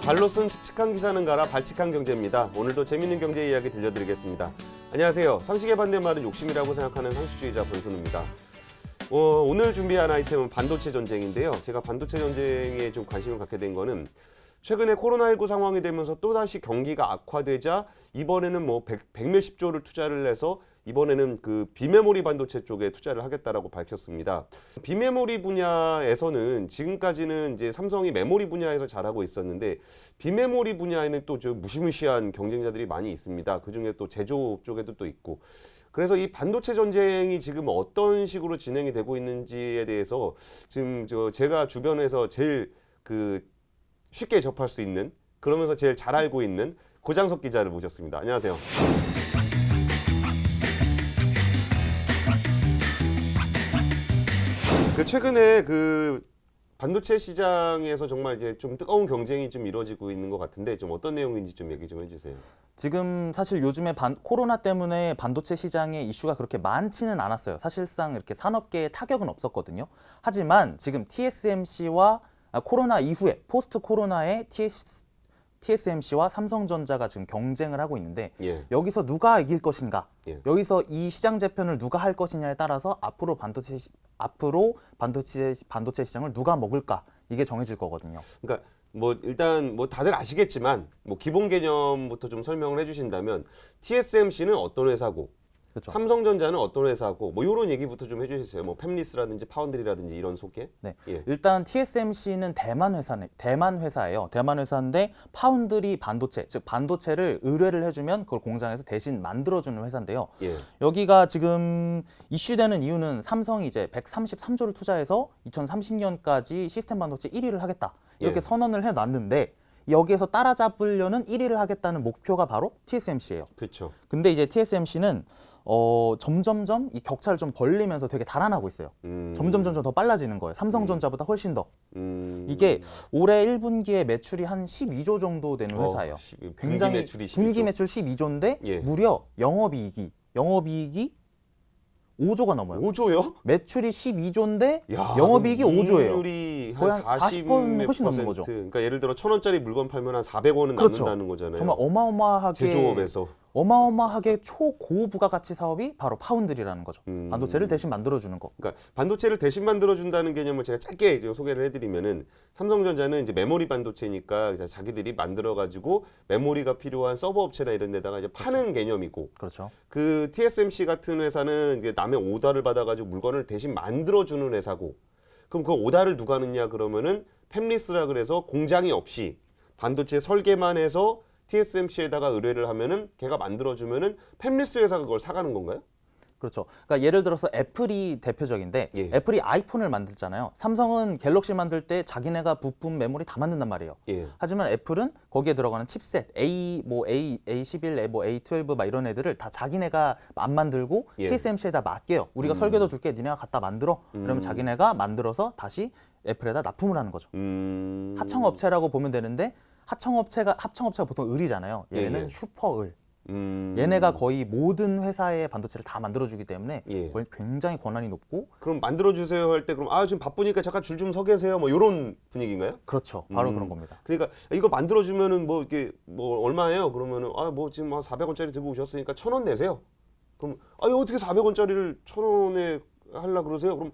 발로 쓴 칙칙한 기사는 가라 발칙한 경제입니다. 오늘도 재밌는 경제 이야기 들려드리겠습니다. 안녕하세요. 상식의 반대말은 욕심이라고 생각하는 상식주의자 권순우입니다. 오늘 준비한 아이템은 반도체 전쟁인데요. 제가 반도체 전쟁에 좀 관심을 갖게 된 거는 최근에 코로나19 상황이 되면서 또다시 경기가 악화되자 이번에는 뭐 100몇십 조를 투자를 해서 이번에는 그 비메모리 반도체 쪽에 투자를 하겠다라고 밝혔습니다. 비메모리 분야에서는 지금까지는 이제 삼성이 메모리 분야에서 잘하고 있었는데 비메모리 분야에는 또 저 무시무시한 경쟁자들이 많이 있습니다. 그중에 또 제조업 쪽에도 또 있고. 그래서 이 반도체 전쟁이 지금 어떤 식으로 진행이 되고 있는지에 대해서 지금 제가 주변에서 제일 쉽게 접할 수 있는, 그러면서 제일 잘 알고 있는 고장석 기자를 모셨습니다. 안녕하세요. 최근에 반도체 시장에서 정말 이제 좀 뜨거운 경쟁이 좀 이루어지고 있는 것 같은데 좀 어떤 내용인지 좀 얘기 좀 해주세요. 지금 사실 요즘에 코로나 때문에 반도체 시장에 이슈가 그렇게 많지는 않았어요. 사실상 이렇게 산업계에 타격은 없었거든요. 하지만 지금 TSMC와 코로나 이후에 포스트 코로나의 TSMC와 삼성전자가 지금 경쟁을 하고 있는데 여기서 누가 이길 것인가, 여기서 이 시장 재편을 누가 할 것이냐에 따라서 앞으로 반도체 시장을 누가 먹을까, 이게 정해질 거거든요. 그러니까 일단 다들 아시겠지만 기본 개념부터 좀 설명을 해주신다면 TSMC는 어떤 회사고, 그렇죠. 삼성전자는 어떤 회사고, 이런 얘기부터 좀 해주세요. 팹리스라든지 파운드리라든지 이런 소개. 네. 일단 TSMC는 대만 회사예요. 대만 회사인데 파운드리 반도체, 즉 반도체를 의뢰를 해주면 그걸 공장에서 대신 만들어주는 회사인데요. 여기가 지금 이슈되는 이유는 삼성이 이제 133조를 투자해서 2030년까지 시스템 반도체 1위를 하겠다, 이렇게 선언을 해놨는데 여기에서 따라잡으려는 1위를 하겠다는 목표가 바로 TSMC예요. 그렇죠. 근데 이제 TSMC는 점점점 이 격차를 좀 벌리면서 되게 달아나고 있어요. 점점 더 빨라지는 거예요. 삼성전자보다 훨씬 더. 이게 올해 1분기에 매출이 한 12조 정도 되는 회사예요. 굉장히 분기 매출 12조인데 무려 영업이익이 5조가 넘어요. 5조요? 매출이 12조인데 영업이익이 5조예요. 거의 한 40번 훨씬 넘는 거죠. 그러니까 예를 들어 1,000원짜리 물건 팔면 한 400원은 그렇죠. 남는다는 거잖아요. 정말 제조업에서 어마어마하게 초고부가가치 사업이 바로 파운드리라는 거죠. 반도체를 대신 만들어주는 거. 그러니까 반도체를 대신 만들어준다는 개념을 제가 짧게 소개를 해드리면은 삼성전자는 이제 메모리 반도체니까 자기들이 만들어가지고 메모리가 필요한 서버 업체나 이런 데다가 이제 파는 개념이고. 그렇죠. 그 TSMC 같은 회사는 이제 남의 오다를 받아가지고 물건을 대신 만들어주는 회사고. 그럼 그 오다를 누가 하느냐 그러면은 팹리스라 그래서 공장이 없이 반도체 설계만 해서 TSMC에다가 의뢰를 하면은 걔가 만들어주면은 팹리스 회사가 그걸 사가는 건가요? 그렇죠. 그러니까 예를 들어서 애플이 대표적인데 애플이 아이폰을 만들잖아요. 삼성은 갤럭시 만들 때 자기네가 부품 메모리 다 만든단 말이에요. 하지만 애플은 거기에 들어가는 칩셋 A11, A12 막 이런 애들을 다 자기네가 안 만들고 TSMC에다 맡겨요. 우리가 설계도 줄게, 니네가 갖다 만들어. 그러면 자기네가 만들어서 다시 애플에다 납품을 하는 거죠. 하청업체라고 보면 되는데 합청업체가 보통 을이잖아요. 얘네는 슈퍼을. 얘네가 거의 모든 회사의 반도체를 다 만들어주기 때문에 거의 굉장히 권한이 높고. 그럼 만들어주세요 할 때 그럼 지금 바쁘니까 잠깐 줄 좀 서 계세요 이런 분위기인가요? 그렇죠. 바로 그런 겁니다. 그러니까 이거 만들어주면은 이게 얼마예요? 그러면은 지금 400원짜리 들고 오셨으니까 1,000원 내세요. 그럼 이거 어떻게 400원짜리를 1,000원에 하려 그러세요? 그럼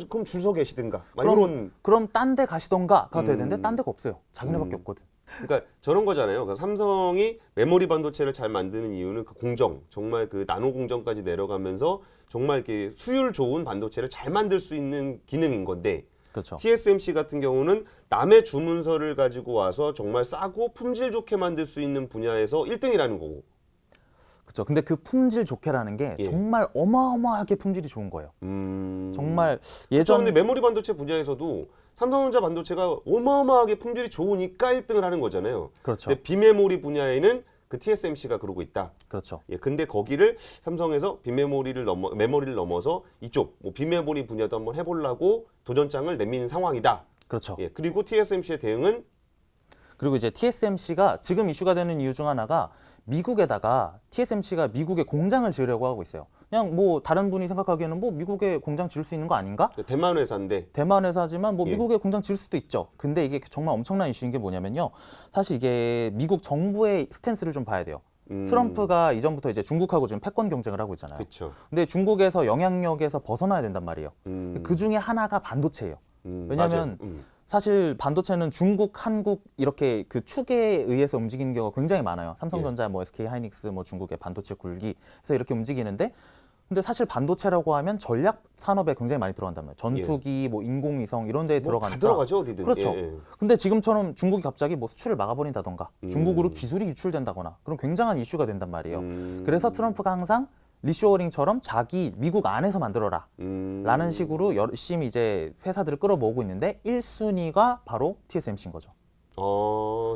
그럼 줄 서 계시든가. 그럼 딴 데 가시던가가 돼야 되는데 딴 데가 없어요. 자기네밖에 없거든. 그러니까 저런 거잖아요. 그러니까 삼성이 메모리 반도체를 잘 만드는 이유는 그 공정, 정말 그 나노 공정까지 내려가면서 정말 이렇게 수율 좋은 반도체를 잘 만들 수 있는 기능인 건데, 그렇죠. TSMC 같은 경우는 남의 주문서를 가지고 와서 정말 싸고 품질 좋게 만들 수 있는 분야에서 1등이라는 거고. 그렇죠. 근데 그 품질 좋게라는 게 정말 어마어마하게 품질이 좋은 거예요. 정말 예전에 메모리 반도체 분야에서도 삼성전자 반도체가 어마어마하게 품질이 좋으니까 1등을 하는 거잖아요. 그렇죠. 근데 비메모리 분야에는 그 TSMC가 그러고 있다. 그렇죠. 근데 거기를 삼성에서 메모리를 넘어서 이쪽 비메모리 분야도 한번 해보려고 도전장을 내민 상황이다. 그렇죠. 그리고 TSMC의 대응은, 그리고 이제 TSMC가 지금 이슈가 되는 이유 중 하나가 미국에다가 TSMC가 미국에 공장을 지으려고 하고 있어요. 그냥 뭐 다른 분이 생각하기에는 뭐 미국에 공장 지을 수 있는 거 아닌가? 대만 회사인데. 대만 회사지만 뭐 예. 미국에 공장 지을 수도 있죠. 근데 이게 정말 엄청난 이슈인 게 뭐냐면요. 사실 이게 미국 정부의 스탠스를 좀 봐야 돼요. 트럼프가 이전부터 이제 중국하고 지금 패권 경쟁을 하고 있잖아요. 그렇죠. 근데 중국에서 영향력에서 벗어나야 된단 말이에요. 그 중에 하나가 반도체예요. 왜냐하면 사실 반도체는 중국, 한국 이렇게 그 축에 의해서 움직이는 경우가 굉장히 많아요. 삼성전자, 뭐 SK 하이닉스, 뭐 중국의 반도체 굴기 해서 이렇게 움직이는데, 근데 사실 반도체라고 하면 전략 산업에 굉장히 많이 들어간단 말이에요. 전투기, 뭐 인공위성 이런 데에 뭐 들어가니까. 다 들어가죠, 어디든. 그렇죠. 예, 예. 근데 지금처럼 중국이 갑자기 뭐 수출을 막아버린다던가 중국으로 기술이 유출된다거나 그럼 굉장한 이슈가 된단 말이에요. 그래서 트럼프가 항상 리쇼어링처럼 자기 미국 안에서 만들어라 라는 식으로 열심히 이제 회사들을 끌어모으고 있는데 1순위가 바로 TSMC인 거죠.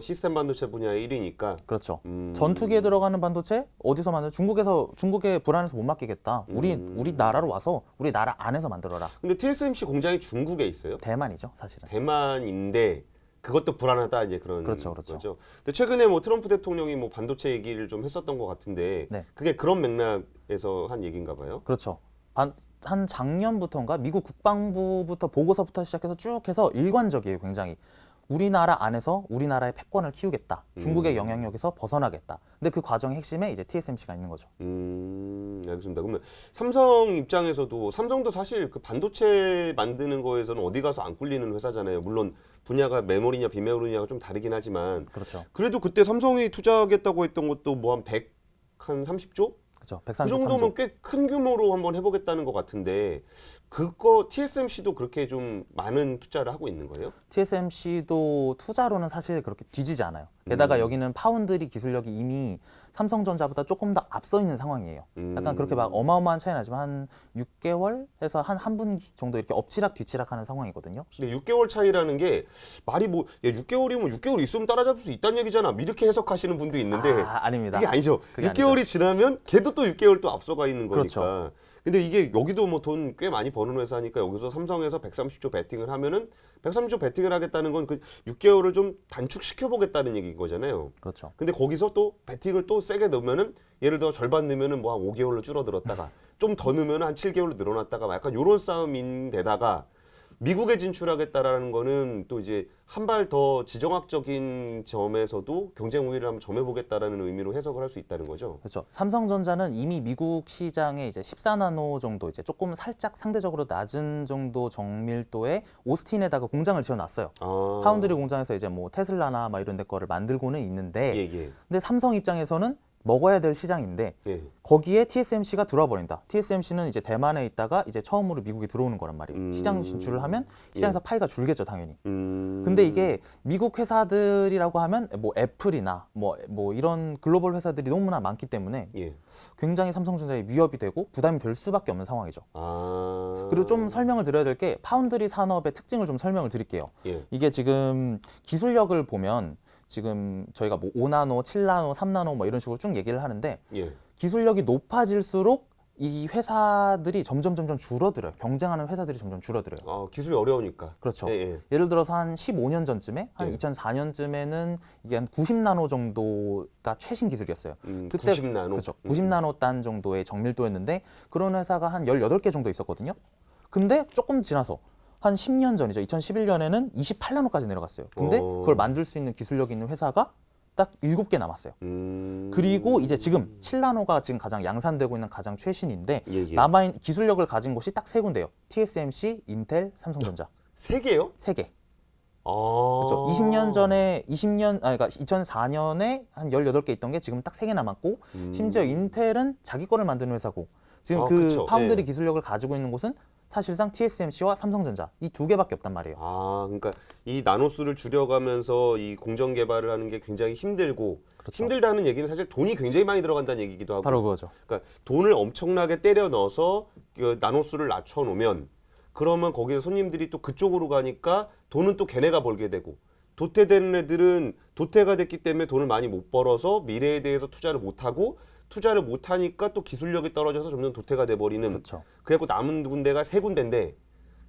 시스템 반도체 분야의 1위니까. 그렇죠. 전투기에 들어가는 반도체 어디서 만들? 중국에 불안해서 못 맡기겠다. 우리 나라로 와서 우리 나라 안에서 만들어라. 근데 TSMC 공장이 중국에 있어요? 대만이죠, 사실은. 대만인데 그것도 불안하다 이제 그런 그렇죠. 거죠. 근데 최근에 뭐 트럼프 대통령이 뭐 반도체 얘기를 좀 했었던 것 같은데 네. 그게 그런 맥락에서 한 얘기인가 봐요. 그렇죠. 한 작년부터인가 미국 국방부부터 보고서부터 시작해서 쭉 해서 일관적이에요, 굉장히. 우리나라 안에서 우리나라의 패권을 키우겠다. 중국의 영향력에서 벗어나겠다. 근데 그 과정의 핵심에 이제 TSMC가 있는 거죠. 알겠습니다. 그러면 삼성 입장에서도 삼성도 사실 그 반도체 만드는 거에서는 어디 가서 안 꿀리는 회사잖아요. 물론 분야가 메모리냐 비메모리냐가 좀 다르긴 하지만 그렇죠. 그래도 그때 삼성이 투자하겠다고 했던 것도 뭐 한 130조? 그렇죠. 그 133조. 정도면 꽤 큰 규모로 한번 해보겠다는 것 같은데 그거 TSMC도 그렇게 좀 많은 투자를 하고 있는 거예요? TSMC도 투자로는 사실 그렇게 뒤지지 않아요. 게다가 여기는 파운드리 기술력이 이미 삼성전자보다 조금 더 앞서 있는 상황이에요. 약간 그렇게 막 어마어마한 차이 나지만 한 6개월에서 한 분기 정도 이렇게 엎치락 뒤치락 하는 상황이거든요. 근데 6개월 차이라는 게 말이 뭐 6개월이면 6개월 있으면 따라잡을 수 있다는 얘기잖아. 이렇게 해석하시는 분도 있는데 아닙니다. 그게 아니죠. 그게 6개월이 아니죠. 지나면 걔도 또 6개월 또 앞서가 있는 거니까. 그렇죠. 근데 이게 여기도 뭐 돈 꽤 많이 버는 회사니까 여기서 삼성에서 130조 베팅을 하면은 130조 베팅을 하겠다는 건 그 6개월을 좀 단축시켜 보겠다는 얘기인 거잖아요. 그렇죠. 근데 거기서 또 베팅을 또 세게 넣으면은 예를 들어 절반 넣으면은 뭐 한 5개월로 줄어들었다가 좀 더 넣으면 한 7개월로 늘어났다가 막 약간 요런 싸움인데다가 미국에 진출하겠다라는 거는 또 이제 한 발 더 지정학적인 점에서도 경쟁 우위를 한번 점해보겠다라는 의미로 해석을 할 수 있다는 거죠. 그렇죠. 삼성전자는 이미 미국 시장에 이제 14나노 정도 이제 조금 살짝 상대적으로 낮은 정도 정밀도의 오스틴에다가 공장을 지어놨어요. 파운드리 공장에서 이제 뭐 테슬라나 막 이런 데 거를 만들고는 있는데, 예. 근데 삼성 입장에서는 먹어야 될 시장인데 예. 거기에 TSMC가 들어와 버린다. TSMC는 이제 대만에 있다가 이제 처음으로 미국에 들어오는 거란 말이에요. 시장 진출을 하면 시장에서 파이가 줄겠죠, 당연히. 근데 이게 미국 회사들이라고 하면 뭐 애플이나 뭐 이런 글로벌 회사들이 너무나 많기 때문에 예. 굉장히 삼성전자에 위협이 되고 부담이 될 수밖에 없는 상황이죠. 그리고 좀 설명을 드려야 될 게 파운드리 산업의 특징을 좀 설명을 드릴게요. 예. 이게 지금 기술력을 보면 지금 저희가 뭐 5나노, 7나노, 3나노 뭐 이런 식으로 쭉 얘기를 하는데 예. 기술력이 높아질수록 이 회사들이 점점 줄어들어요. 경쟁하는 회사들이 점점 줄어들어요. 기술이 어려우니까. 그렇죠. 예. 예를 들어서 한 15년 전쯤에 한 예. 2004년쯤에는 이게 한 90나노 정도가 최신 기술이었어요. 그때 90나노. 그렇죠. 90나노 단 정도의 정밀도였는데 그런 회사가 한 18개 정도 있었거든요. 근데 조금 지나서 한 10년 전이죠. 2011년에는 28나노까지 내려갔어요. 근데 그걸 만들 수 있는 기술력이 있는 회사가 딱 7개 남았어요. 그리고 이제 지금 7나노가 지금 가장 양산되고 있는 가장 최신인데 예. 남아있는 기술력을 가진 곳이 딱 3군데예요. TSMC, 인텔, 삼성전자. 3개요? 3개. 그렇죠. 그러니까 2004년에 한 18개 있던 게 지금 딱 3개 남았고 심지어 인텔은 자기 거를 만드는 회사고 지금 그 그쵸. 파운드리 예. 기술력을 가지고 있는 곳은 사실상 TSMC와 삼성전자 이 2개밖에 없단 말이에요. 그러니까 이 나노수를 줄여가면서 이 공정 개발을 하는 게 굉장히 힘들고 그렇죠. 힘들다는 얘기는 사실 돈이 굉장히 많이 들어간다는 얘기기도 하고 바로 그거죠. 그러니까 돈을 엄청나게 때려 넣어서 그 나노수를 낮춰 놓으면 그러면 거기서 손님들이 또 그쪽으로 가니까 돈은 또 걔네가 벌게 되고 도태되는 애들은 도태가 됐기 때문에 돈을 많이 못 벌어서 미래에 대해서 투자를 못 하고 투자를 못 하니까 또 기술력이 떨어져서 점점 도태가 돼 버리는 그렇죠. 그래갖고 남은 군데가 3군데인데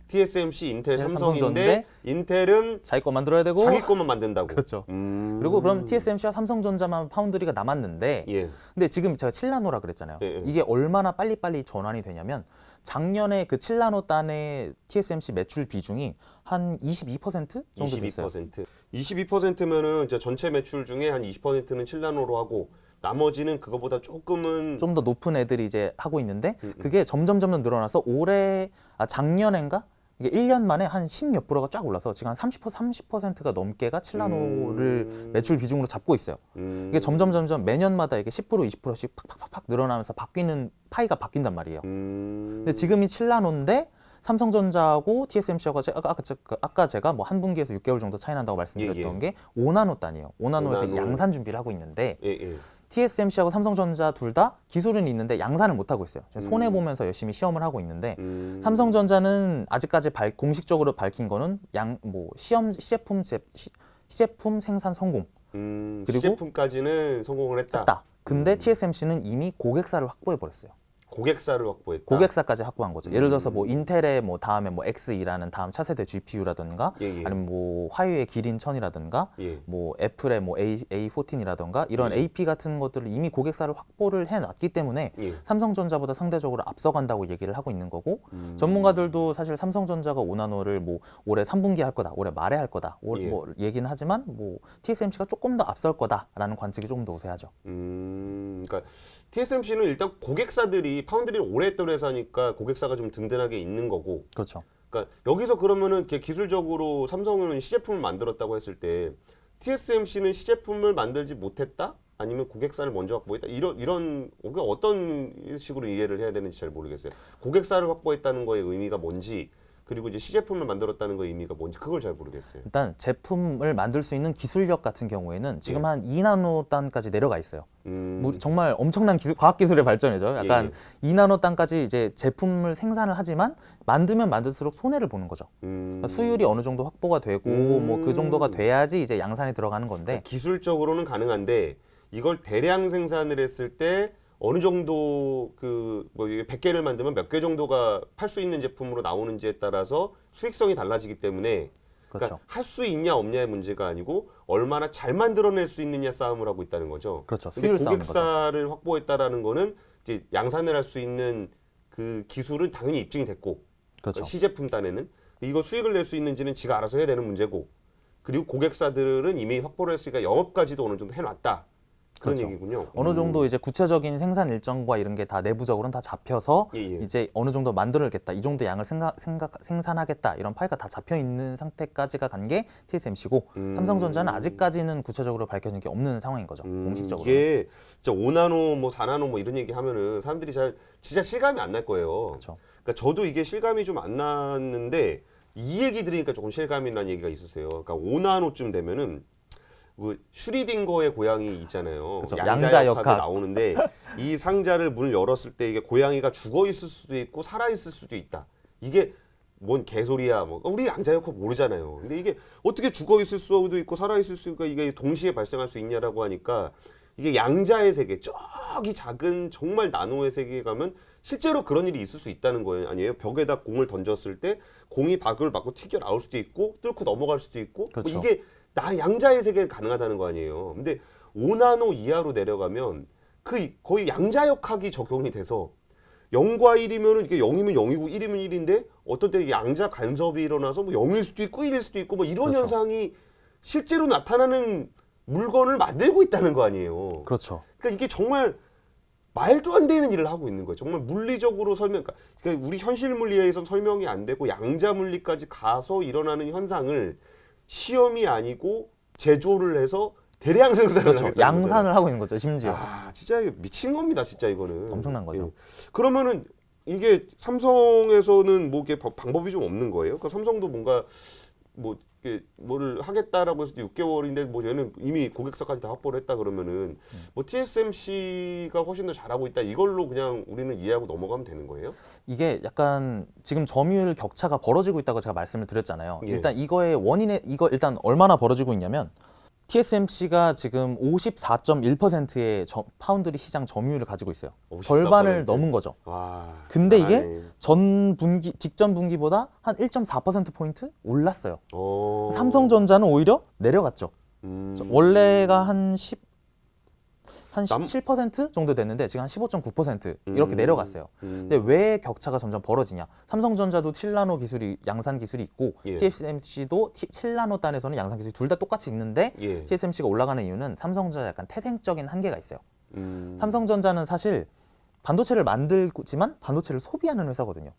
TSMC, 인텔, 네, 삼성인데 인텔은 자기 거 만들어야 되고 자기 것만 만든다고. 그렇죠. 그리고 그럼 TSMC와 삼성전자만 파운드리가 남았는데 예. 근데 지금 제가 7나노라 그랬잖아요. 예. 이게 얼마나 빨리빨리 전환이 되냐면 작년에 그 7나노 단의 TSMC 매출 비중이 한 22% 정도 됐어요. 22%. 22%면은 이제 전체 매출 중에 한 20%는 7나노로 하고 나머지는 그거보다 조금은 좀 더 높은 애들이 이제 하고 있는데 그게 점점 늘어나서 작년엔가 이게 1년 만에 한 10몇 프로가 쫙 올라서 지금 한 30%가 넘게가 7나노를 매출 비중으로 잡고 있어요. 이게 점점 매년마다 이게 10% 20%씩 팍팍팍 늘어나면서 바뀌는 파이가 바뀐단 말이에요. 근데 지금이 7나노인데 삼성전자하고 TSMC하고 아까 제가 뭐 한 분기에서 6개월 정도 차이 난다고 말씀드렸던 게 5나노 단이에요. 5나노에서 5나노. 양산 준비를 하고 있는데 예. TSMC하고 삼성전자 둘 다 기술은 있는데 양산을 못 하고 있어요. 손해 보면서 열심히 시험을 하고 있는데 삼성전자는 아직까지 공식적으로 밝힌 거는 시제품 생산 성공. 그리고 시제품까지는 성공을 했다. 근데 TSMC는 이미 고객사를 확보해 버렸어요. 고객사를 확보했다. 고객사까지 확보한 거죠. 예를 들어서 뭐 인텔의 뭐 다음에 뭐 X2라는 다음 차세대 GPU라든가 아니면 뭐 화웨이의 기린 1000이라든가 뭐 애플의 뭐 A14이라든가 이런 AP 같은 것들을 이미 고객사를 확보를 해놨기 때문에 삼성전자보다 상대적으로 앞서간다고 얘기를 하고 있는 거고 전문가들도 사실 삼성전자가 5나노를 뭐 올해 3분기에 할 거다, 올해 말에 할 거다 뭐 얘기는 하지만 뭐 TSMC가 조금 더 앞설 거다라는 관측이 조금 더 우세하죠. 그러니까 TSMC는 일단 고객사들이 파운드리를 오래 했던 회사니까 고객사가 좀 든든하게 있는 거고. 그렇죠. 그러니까 여기서 그러면은 기술적으로 삼성은 시제품을 만들었다고 했을 때 TSMC는 시제품을 만들지 못했다? 아니면 고객사를 먼저 확보했다? 이런 어떤 식으로 이해를 해야 되는지 잘 모르겠어요. 고객사를 확보했다는 거의 의미가 뭔지 그리고 이제 시제품을 만들었다는 거의 의미가 뭔지 그걸 잘 모르겠어요. 일단 제품을 만들 수 있는 기술력 같은 경우에는 지금 한 2나노 단까지 내려가 있어요. 정말 엄청난 과학 기술의 발전이죠. 약간 2나노 단까지 이제 제품을 생산을 하지만 만들면 만들수록 손해를 보는 거죠. 그러니까 수율이 어느 정도 확보가 되고 뭐 그 정도가 돼야지 이제 양산에 들어가는 건데 그러니까 기술적으로는 가능한데 이걸 대량 생산을 했을 때 어느 정도 뭐 100개를 만들면 몇 개 정도가 팔 수 있는 제품으로 나오는지에 따라서 수익성이 달라지기 때문에 그러니까 할 수 있냐 없냐의 문제가 아니고 얼마나 잘 만들어낼 수 있느냐 싸움을 하고 있다는 거죠. 그렇죠. 근데 수율 싸움인 고객사를 거죠. 확보했다라는 거는 이제 양산을 할 수 있는 그 기술은 당연히 입증이 됐고 그렇죠. 시제품 단에는 이거 수익을 낼 수 있는지는 지가 알아서 해야 되는 문제고 그리고 고객사들은 이미 확보를 했으니까 영업까지도 어느 정도 해놨다. 그런 그렇죠. 얘기군요. 어느 정도 이제 구체적인 생산 일정과 이런 게 다 내부적으로는 다 잡혀서 이제 어느 정도 만들어야겠다. 이 정도 양을 생산하겠다. 이런 파이가 다 잡혀 있는 상태까지가 간 게 TSMC고 삼성전자는 아직까지는 구체적으로 밝혀진 게 없는 상황인 거죠. 공식적으로. 이게 진짜 5나노 뭐 4나노 뭐 이런 얘기 하면은 사람들이 진짜 실감이 안 날 거예요. 그렇죠. 그러니까 저도 이게 실감이 좀 안 났는데 이 얘기 들으니까 조금 실감이 나는 얘기가 있었어요. 그러니까 5나노쯤 되면은 그 슈리딩거의 고양이 있잖아요. 그렇죠. 양자 역학이 나오는데 이 상자를 문을 열었을 때 이게 고양이가 죽어 있을 수도 있고 살아 있을 수도 있다. 이게 뭔 개소리야? 뭐 우리 양자 역학 모르잖아요. 근데 이게 어떻게 죽어 있을 수도 있고 살아 있을 수가 이게 동시에 발생할 수 있냐라고 하니까 이게 양자의 세계, 저기 작은 정말 나노의 세계에 가면 실제로 그런 일이 있을 수 있다는 거예요. 아니에요? 벽에다 공을 던졌을 때 공이 밖을 맞고 튀겨 나올 수도 있고 뚫고 넘어갈 수도 있고 그렇죠. 뭐 이게 양자의 세계가 가능하다는 거 아니에요. 근데 5나노 이하로 내려가면 거의 양자역학이 적용이 돼서 0과 1이면은 이게 0이면 0이고 1이면 1인데 어떤 때 양자 간섭이 일어나서 뭐 0일 수도 있고 1일 수도 있고 뭐 이런 그렇죠. 현상이 실제로 나타나는 물건을 만들고 있다는 거 아니에요. 그렇죠. 그러니까 이게 정말 말도 안 되는 일을 하고 있는 거예요. 정말 물리적으로 그러니까 우리 현실 물리에선 설명이 안 되고 양자 물리까지 가서 일어나는 현상을 시험이 아니고 제조를 해서 대량 생산을 그렇죠. 하겠다는 양산을 거잖아요. 하고 있는 거죠. 심지어. 진짜 미친 겁니다. 진짜 이거는. 엄청난 거죠. 그러면은 이게 삼성에서는 뭐 이게 방법이 좀 없는 거예요? 그러니까 삼성도 뭔가 뭐 이게 뭐를 하겠다라고 해서 6개월인데 뭐 얘는 이미 고객사까지 다 확보를 했다 그러면은 뭐 TSMC가 훨씬 더 잘하고 있다 이걸로 그냥 우리는 이해하고 넘어가면 되는 거예요? 이게 약간 지금 점유율 격차가 벌어지고 있다고 제가 말씀을 드렸잖아요. 일단 이거 일단 얼마나 벌어지고 있냐면 TSMC가 지금 54.1%의 파운드리 시장 점유율을 가지고 있어요. 54%? 절반을 넘은 거죠. 와, 근데 이게 잘하네. 전 분기 직전 분기보다 한 1.4% 포인트 올랐어요. 오. 삼성전자는 오히려 내려갔죠. 원래가 한 17% 정도 됐는데 지금 한 15.9% 이렇게 내려갔어요. 근데 왜 격차가 점점 벌어지냐? 삼성전자도 7나노 기술이 양산 기술이 있고 예. TSMC도 7나노 단에서는 양산 기술이 둘 다 똑같이 있는데 예. TSMC가 올라가는 이유는 삼성전자 약간 태생적인 한계가 있어요. 삼성전자는 사실 반도체를 만들지만 반도체를 소비하는 회사거든요.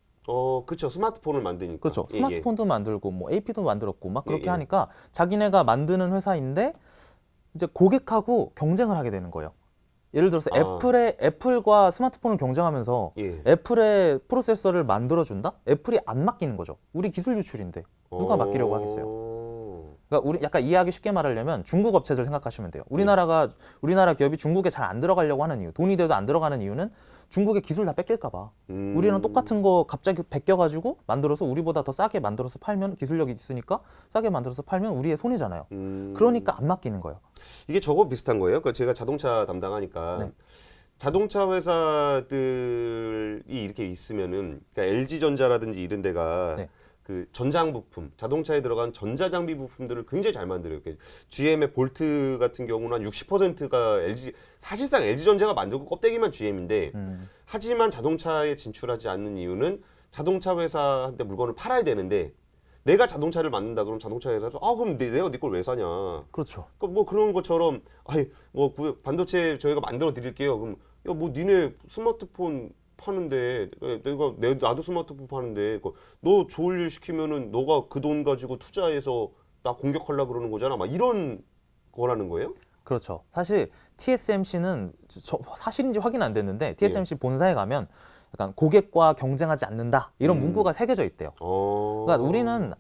그렇죠. 스마트폰을 만드니까. 그렇죠. 예, 스마트폰도 만들고 뭐 AP도 만들었고 막 그렇게 예, 예. 하니까 자기네가 만드는 회사인데 이제 고객하고 경쟁을 하게 되는 거예요. 예를 들어서 애플과 스마트폰을 경쟁하면서 예. 애플의 프로세서를 만들어준다? 애플이 안 맡기는 거죠. 우리 기술 유출인데 누가 맡기려고 하겠어요. 그러니까 우리 약간 이해하기 쉽게 말하려면 중국 업체들 생각하시면 돼요. 우리나라 기업이 중국에 잘 안 들어가려고 하는 이유, 돈이 돼도 안 들어가는 이유는 중국의 기술 다 뺏길까 봐. 우리는 똑같은 거 갑자기 베껴가지고 만들어서 우리보다 더 싸게 만들어서 팔면 기술력이 있으니까 싸게 만들어서 팔면 우리의 손해잖아요. 그러니까 안 맡기는 거예요. 이게 저거 비슷한 거예요. 그러니까 제가 자동차 담당하니까 네. 자동차 회사들이 이렇게 있으면은 그러니까 LG전자라든지 이런 데가 네. 그 전장 부품, 자동차에 들어간 전자장비 부품들을 굉장히 잘 만들어요. GM의 볼트 같은 경우는 한 60%가 사실상 LG전자가 만들고 껍데기만 GM인데 하지만 자동차에 진출하지 않는 이유는 자동차 회사한테 물건을 팔아야 되는데 내가 자동차를 만든다 그러면 자동차 회사에서 그럼 내가 네 걸 왜 사냐. 그렇죠. 뭐 그런 것처럼 반도체 저희가 만들어 드릴게요. 그럼 야 뭐 니네 스마트폰 파는데 나도 스마트폰 파는데 너 좋을 일 시키면은 너가 그 돈 가지고 투자해서 나 공격하려고 그러는 거잖아. 막 이런 거라는 거예요? 그렇죠. 사실 TSMC는 사실인지 확인 안 됐는데 TSMC 본사에 가면 약간 고객과 경쟁하지 않는다 이런 문구가 새겨져 있대요. 그러니까 우리는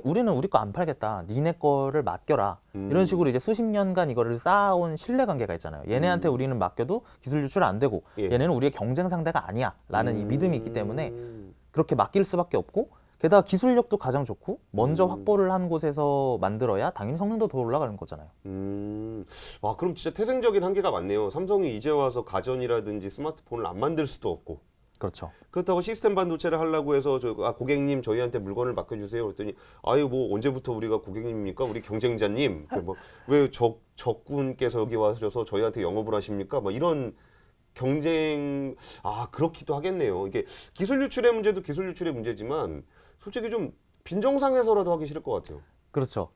우리 거 안 팔겠다. 니네 거를 맡겨라. 이런 식으로 이제 수십 년간 이거를 쌓아온 신뢰 관계가 있잖아요. 얘네한테 우리는 맡겨도 기술 유출 안 되고 예. 얘네는 우리의 경쟁 상대가 아니야라는 이 믿음이 있기 때문에 그렇게 맡길 수밖에 없고 게다가 기술력도 가장 좋고 먼저 확보를 한 곳에서 만들어야 당연히 성능도 더 올라가는 거잖아요. 와, 그럼 진짜 태생적인 한계가 많네요. 삼성이 이제 와서 가전이라든지 스마트폰을 안 만들 수도 없고. 그렇죠. 그렇다고 시스템 반도체를 하려고 해서 고객님 저희한테 물건을 맡겨주세요. 그랬더니 뭐 언제부터 우리가 고객님입니까? 우리 경쟁자님. 왜 적군께서 여기 와서 저희한테 영업을 하십니까? 막 이런 경쟁 그렇기도 하겠네요. 이게 기술 유출의 문제도 기술 유출의 문제지만 솔직히 좀 빈정상해서라도 하기 싫을 것 같아요. 그렇죠.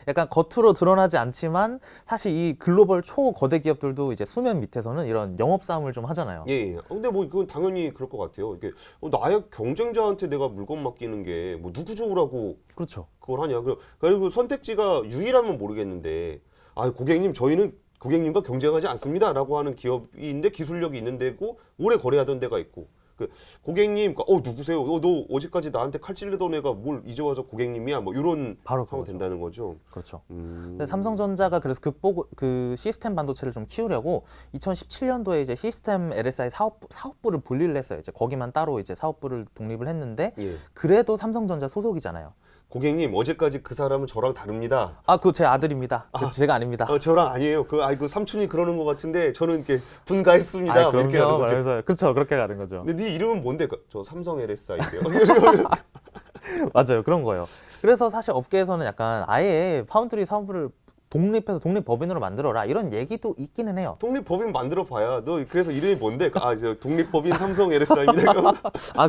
약간 겉으로 드러나지 않지만 사실 이 글로벌 초거대 기업들도 이제 수면 밑에서는 이런 영업 싸움을 좀 하잖아요. 예. 근데 뭐 이건 당연히 그럴 것 같아요. 이게 나의 경쟁자한테 내가 물건 맡기는 게 뭐 누구 좋으라고 그렇죠. 그걸 하냐. 그리고 선택지가 유일하면 모르겠는데 고객님 저희는 고객님과 경쟁하지 않습니다라고 하는 기업인데 기술력이 있는 데고 오래 거래하던 데가 있고 고객님 누구세요? 너 어제까지 나한테 칼 찔르던 애가 뭘 이제 와서 고객님이야? 뭐 이런 바로 상황 된다는 거죠. 그렇죠. 근데 삼성전자가 그래서 그 시스템 반도체를 좀 키우려고 2017년도에 이제 시스템 LSI 사업부를 분리를 했어요. 이제 거기만 따로 이제 사업부를 독립을 했는데 예. 그래도 삼성전자 소속이잖아요. 고객님 어제까지 그 사람은 저랑 다릅니다. 그거 제 아들입니다. 제가 아닙니다. 저랑 아니에요. 그 삼촌이 그러는 것 같은데 저는 이렇게 분가했습니다. 뭐 이렇게 가는 거죠. 그렇죠. 그렇게 가는 거죠. 근데 네 이름은 뭔데? 저 삼성 LSI인데요. 맞아요. 그런 거예요. 그래서 사실 업계에서는 약간 아예 파운드리 사업부를 독립해서 독립법인으로 만들어라 이런 얘기도 있기는 해요. 독립법인 만들어 봐야 너 그래서 이름이 뭔데? 저 독립법인 삼성 LSI입니다.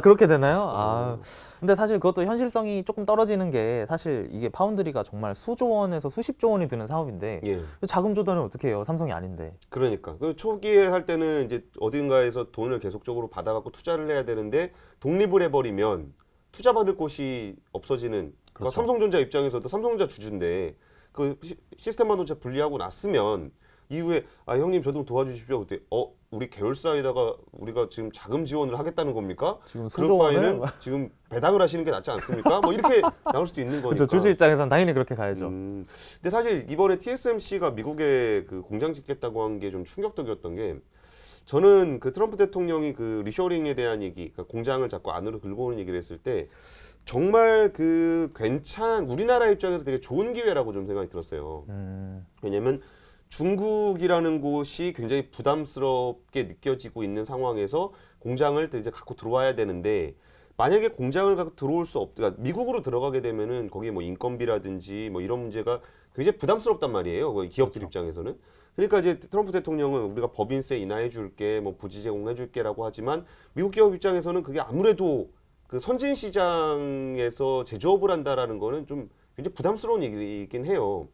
그렇게 되나요? 근데 사실 그것도 현실성이 조금 떨어지는 게 사실 이게 파운드리가 정말 수조 원에서 수십조 원이 드는 사업인데 예. 자금 조달은 어떻게 해요? 삼성이 아닌데. 그러니까 초기에 할 때는 이제 어딘가에서 돈을 계속적으로 받아갖고 투자를 해야 되는데 독립을 해버리면 투자 받을 곳이 없어지는. 그렇죠. 삼성전자 입장에서도 삼성전자 주주인데 시스템 반도체 분리하고 났으면 이후에 형님 저 좀 도와주십시오. 그때 우리 계열사에다가 우리가 지금 자금 지원을 하겠다는 겁니까? 지금 그럴 수조 바에는 원을 지금 배당을 하시는 게 낫지 않습니까? 뭐 이렇게 나올 수도 있는 거니까. 그렇죠. 주주 입장에서는 당연히 그렇게 가야죠. 근데 사실 이번에 TSMC가 미국에 그 공장 짓겠다고 한 게 좀 충격적이었던 게 저는 그 트럼프 대통령이 그 리쇼링에 대한 얘기, 그러니까 공장을 자꾸 안으로 긁고 오는 얘기를 했을 때 정말 우리나라 입장에서 되게 좋은 기회라고 좀 생각이 들었어요. 왜냐면 중국이라는 곳이 굉장히 부담스럽게 느껴지고 있는 상황에서 공장을 이제 갖고 들어와야 되는데, 만약에 공장을 갖고 들어올 수 그러니까 미국으로 들어가게 되면은 거기에 뭐 인건비라든지 뭐 이런 문제가 굉장히 부담스럽단 말이에요. 기업들 그렇죠. 입장에서는. 그러니까 이제 트럼프 대통령은 우리가 법인세 인하해 줄게, 뭐 부지 제공해 줄게라고 하지만 미국 기업 입장에서는 그게 아무래도 그 선진 시장에서 제조업을 한다라는 거는 좀 굉장히 부담스러운 얘기이긴 해요.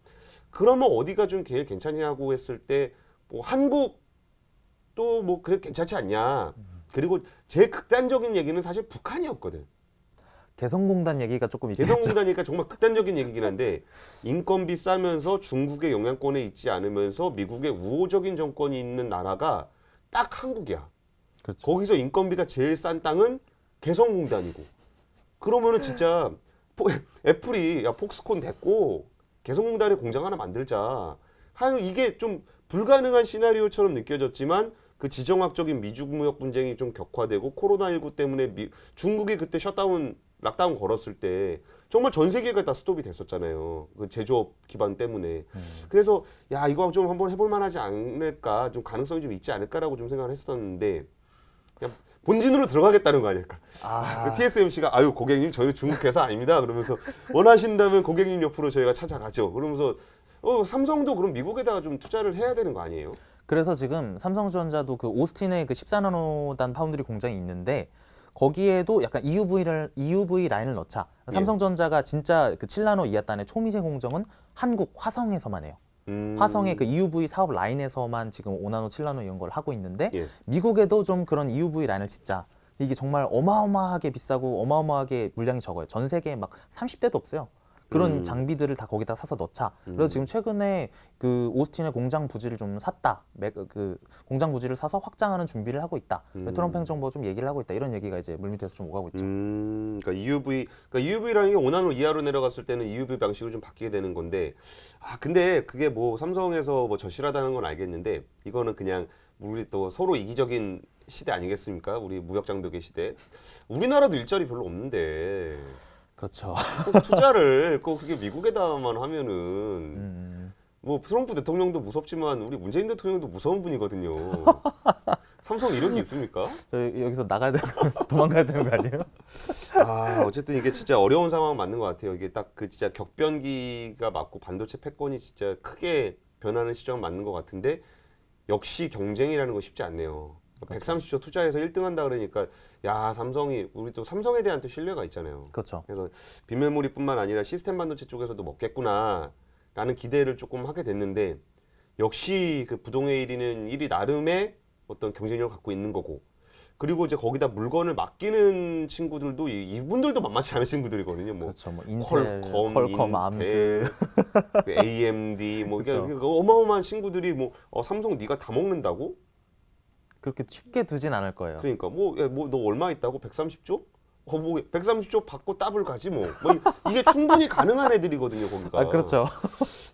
그러면 어디가 좀 제일 괜찮냐고 했을 때 뭐 한국도 뭐 그래 괜찮지 않냐. 그리고 제일 극단적인 얘기는 사실 북한이었거든. 개성공단 얘기가 조금 있겠죠. 개성공단이니까 정말 극단적인 얘기긴 한데, 인건비 싸면서 중국의 영향권에 있지 않으면서 미국의 우호적인 정권이 있는 나라가 딱 한국이야. 그렇죠. 거기서 인건비가 제일 싼 땅은 개성공단이고. 그러면은 진짜 애플이 야 폭스콘 됐고 개성공단에 공장 하나 만들자. 이게 좀 불가능한 시나리오처럼 느껴졌지만, 그 지정학적인 미중 무역 분쟁이 좀 격화되고 코로나19 때문에 중국이 그때 락다운 걸었을 때 정말 전 세계가 다 스톱이 됐었잖아요. 그 제조업 기반 때문에. 그래서 야 이거 좀 한번 해볼 만하지 않을까, 좀 가능성이 좀 있지 않을까라고 좀 생각을 했었는데, 그냥 본진으로 들어가겠다는 거 아닐까. TSMC가 아유 고객님 저희 중국 회사 아닙니다. 그러면서 원하신다면 고객님 옆으로 저희가 찾아가죠. 그러면서 삼성도 그럼 미국에다가 좀 투자를 해야 되는 거 아니에요? 그래서 지금 삼성전자도 그 오스틴에 그 14나노단 파운드리 공장이 있는데, 거기에도 약간 EUV 라인을 넣자. 삼성전자가 진짜 그 7나노 이하단의 초미세 공정은 한국 화성에서만 해요. 화성의 그 EUV 사업 라인에서만 지금 5나노, 7나노 이런 걸 하고 있는데, 미국에도 좀 그런 EUV 라인을 짓자. 이게 정말 어마어마하게 비싸고 어마어마하게 물량이 적어요. 전 세계에 막 30대도 없어요. 그런 장비들을 다 거기다 사서 넣자. 그래서 지금 최근에 그 오스틴의 공장 부지를 좀 샀다. 그 공장 부지를 사서 확장하는 준비를 하고 있다. 트럼프 행정부가 좀 얘기를 하고 있다. 이런 얘기가 이제 물밑에서 좀 오가고 있죠. 그러니까 EUV라는 게 5나노 이하로 내려갔을 때는 EUV 방식으로 좀 바뀌게 되는 건데, 근데 그게 뭐 삼성에서 뭐 절실하다는 건 알겠는데, 이거는 그냥 우리 또 서로 이기적인 시대 아니겠습니까? 우리 무역 장벽의 시대. 우리나라도 일자리 별로 없는데. 그렇죠. 꼭 투자를 꼭 그게 미국에다만 하면은 뭐 트럼프 대통령도 무섭지만 우리 문재인 대통령도 무서운 분이거든요. 삼성 이력이 있습니까? 여기서 나가야 되는 도망가야 되는 거 아니에요? 어쨌든 이게 진짜 어려운 상황 맞는 것 같아요. 이게 딱 그 진짜 격변기가 맞고 반도체 패권이 진짜 크게 변하는 시점 맞는 것 같은데, 역시 경쟁이라는 거 쉽지 않네요. 130조 투자해서 1등 한다 그러니까 야 삼성이, 우리 또 삼성에 대한 또 신뢰가 있잖아요. 그렇죠. 그래서 빈메모리뿐만 아니라 시스템 반도체 쪽에서도 먹겠구나라는 기대를 조금 하게 됐는데, 역시 그 부동의 1위는 1위 나름의 어떤 경쟁력을 갖고 있는 거고, 그리고 이제 거기다 물건을 맡기는 친구들도 이분들도 만만치 않은 친구들이거든요. 뭐 그렇죠. 뭐 인텔, 퀄컴, AMD, AMD 뭐 그렇죠. 그러니까 어마어마한 친구들이 뭐 삼성 네가 다 먹는다고? 그렇게 쉽게 두진 않을 거예요. 그러니까 뭐 너 얼마 있다고? 130조? 뭐 130조 받고 더블 가지 뭐. 이게 충분히 가능한 애들이거든요, 거기가. 그렇죠.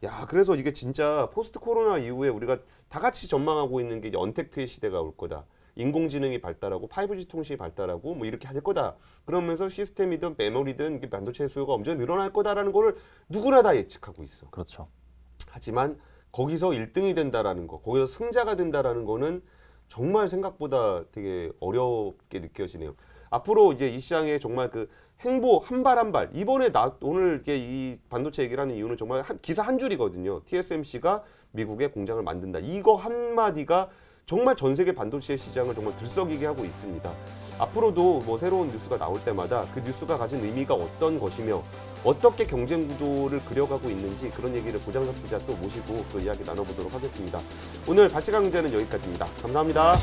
야, 그래서 이게 진짜 포스트 코로나 이후에 우리가 다 같이 전망하고 있는 게 언택트의 시대가 올 거다. 인공지능이 발달하고 5G 통신이 발달하고 뭐 이렇게 할 거다. 그러면서 시스템이든 메모리든 이게 반도체 수요가 엄청 늘어날 거다라는 거를 누구나 다 예측하고 있어. 그렇죠. 하지만 거기서 1등이 된다라는 거, 거기서 승자가 된다라는 거는 정말 생각보다 되게 어렵게 느껴지네요. 앞으로 이제 이 시장에 정말 그 행보 한 발 한 발. 이번에 오늘 이 반도체 얘기를 하는 이유는 정말 기사 한 줄이거든요. TSMC가 미국에 공장을 만든다. 이거 한마디가 정말 전 세계 반도체 시장을 정말 들썩이게 하고 있습니다. 앞으로도 뭐 새로운 뉴스가 나올 때마다 그 뉴스가 가진 의미가 어떤 것이며 어떻게 경쟁 구도를 그려가고 있는지, 그런 얘기를 고장석 기자 또 모시고 그 이야기 나눠보도록 하겠습니다. 오늘 발칙한 경제는 여기까지입니다. 감사합니다.